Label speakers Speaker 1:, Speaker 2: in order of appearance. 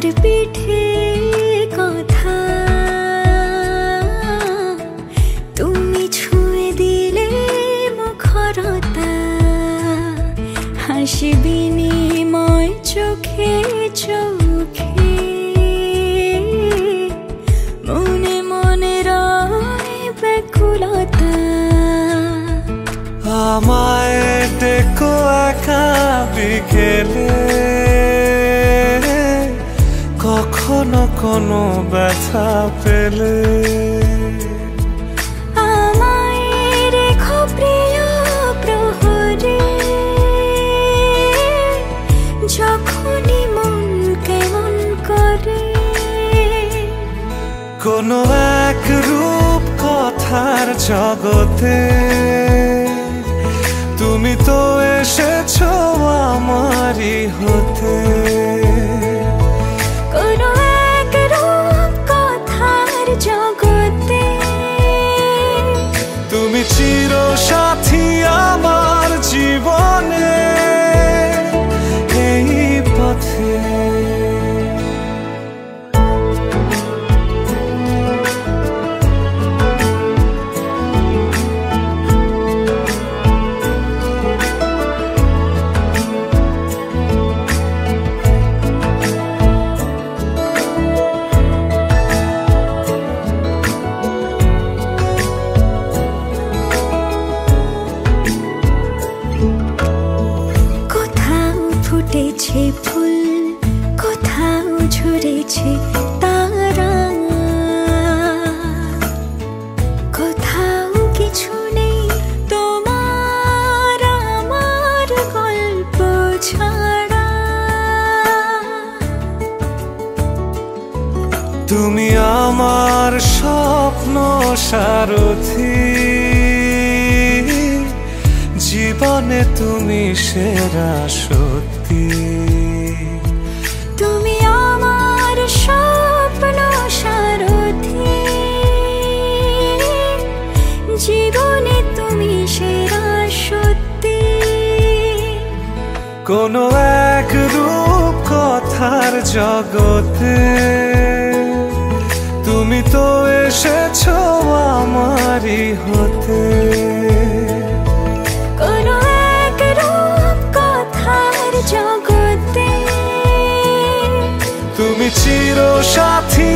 Speaker 1: তার পিঠে কথা তুমি ছুঁয়ে দিলে মুখরতা হাসি বিনিময় চোখে চোখে মনে মনে রয় ব্যাকুলতা
Speaker 2: আমায় দেখো একা বিকেলে কখনো কোনো ব্যথা পেলে
Speaker 1: আমায় রেখো প্রিয় প্রহরে যখনই মন কেমন করে
Speaker 2: কোনো এক রূপ কথার জগতে তুমি তো এসেছো আমারই হতে
Speaker 1: কোনো এক রূপ কথার জগতে
Speaker 2: তুমি চির সাথী আমার জীবনে এই পথে
Speaker 1: ফুটেছে ফুল কোথাও ঝরেছে তারা কোথাও কিছু নেই তোমার আমার গল্প ছাড়া
Speaker 2: তুমি আমার স্বপ্ন সারথি জীবনে তুমি সেরা সত্যি
Speaker 1: তুমি আমার স্বপ্ন সারথি জীবনে তুমি সেরা সত্যি
Speaker 2: কোনো এক রূপ কথার জগতে তুমি তো এসেছো আমারই হতে
Speaker 1: কোনো এক রূপ কথার জগতে
Speaker 2: তুমি চির সাথী